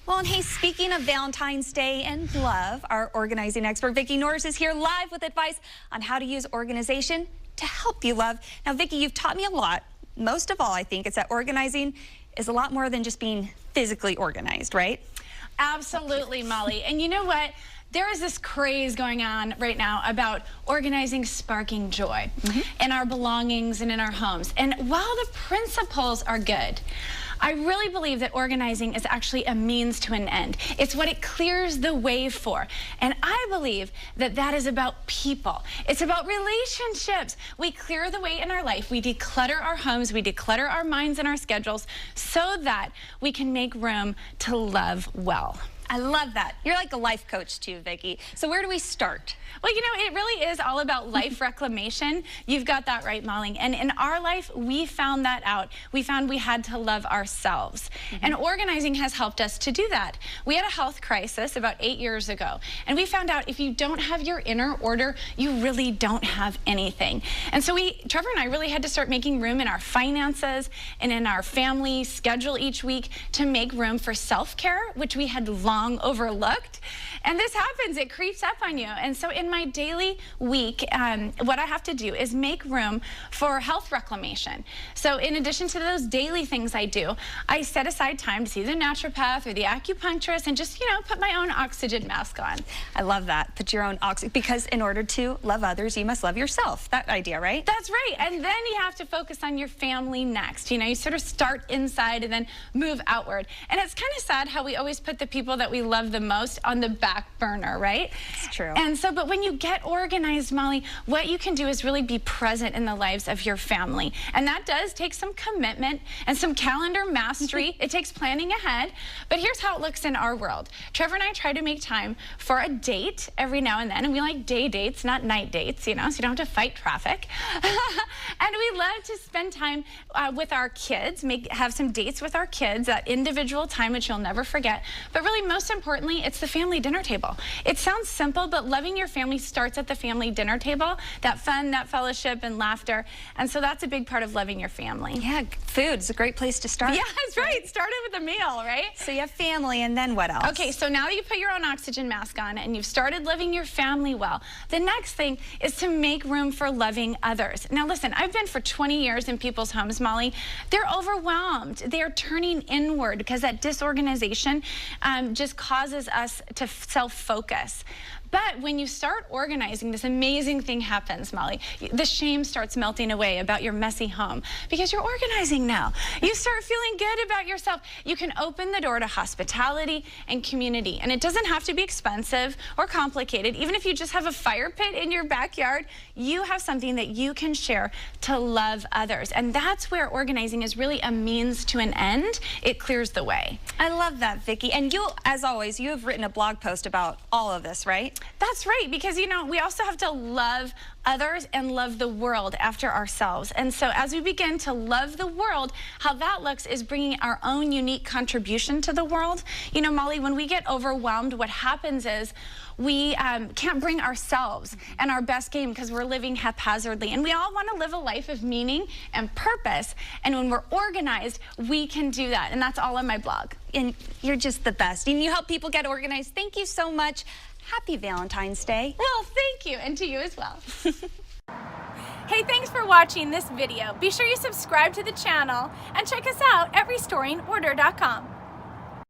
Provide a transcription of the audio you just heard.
Well, and hey, speaking of Valentine's Day and love, our organizing expert, Vicki Norris, is here live with advice on how to use organization to help you love. Now, Vicki, you've taught me a lot. Most of all, I think it's that organizing is a lot more than just being physically organized, right? Absolutely, Molly. And you know what? There is this craze going on right now about organizing, sparking joy in our belongings and in our homes. And while the principles are good, I really believe that organizing is actually a means to an end. It's what it clears the way for. And I believe that that is about people. It's about relationships. We clear the way in our life. We declutter our homes. We declutter our minds and our schedules so that we can make room to love well. I love that. You're like a life coach too, Vicki. So where do we start? Well, you know, it really is all about life reclamation. You've got that right, Molly. And in our life, we found that out. We found we had to love ourselves. And organizing has helped us to do that. We had a health crisis about 8 years ago. And we found out if you don't have your inner order, you really don't have anything. And so Trevor and I really had to start making room in our finances and in our family schedule each week to make room for self-care, which we had long overlooked. And this happens, it creeps up on you. And so in my daily week, what I have to do is make room for health reclamation. So in addition to those daily things I do, I set aside time to see the naturopath or the acupuncturist and just, you know, put my own oxygen mask on. I love that. Put your own oxygen, because in order to love others, you must love yourself. That idea, right? That's right. And then you have to focus on your family next. You know, you sort of start inside and then move outward. And it's kind of sad how we always put the people that we love the most on the back burner, right? It's true. And so, but when you get organized, Molly, what you can do is really be present in the lives of your family. And that does take some commitment and some calendar mastery. It takes planning ahead. But here's how it looks in our world. Trevor and I try to make time for a date every now and then. And we like day dates, not night dates, you know, so you don't have to fight traffic. And we love to spend time with our kids, have some dates with our kids, that individual time which you'll never forget. But really, most importantly, it's the family dinner table. It sounds simple, but loving your family starts at the family dinner table. That fun, that fellowship and laughter. And so that's a big part of loving your family. Yeah, food's a great place to start. Yeah, that's right. Start it with a meal, right? So you have family, and then what else? Okay, so now that you put your own oxygen mask on and you've started loving your family well, the next thing is to make room for loving others. Now listen, I've been for 20 years in people's homes, Molly. They're overwhelmed. They're turning inward because that disorganization just causes us to self-focus. But when you start organizing, this amazing thing happens, Molly. The shame starts melting away about your messy home because you're organizing now. You start feeling good about yourself. You can open the door to hospitality and community. And it doesn't have to be expensive or complicated. Even if you just have a fire pit in your backyard, you have something that you can share to love others. And that's where organizing is really a means to an end. It clears the way. I love that, Vicki. And you, as always, you have written a blog post about all of this, right? That's right, because, you know, we also have to love others and love the world after ourselves. And so as we begin to love the world, how that looks is bringing our own unique contribution to the world. You know, Molly, when we get overwhelmed, what happens is we can't bring ourselves and our best game because we're living haphazardly. And we all want to live a life of meaning and purpose. And when we're organized, we can do that. And that's all on my blog. And you're just the best. And you help people get organized. Thank you so much. Happy Valentine's Day. Well, thank you, and to you as well. Hey, thanks for watching this video. Be sure you subscribe to the channel and check us out at restoringorder.com.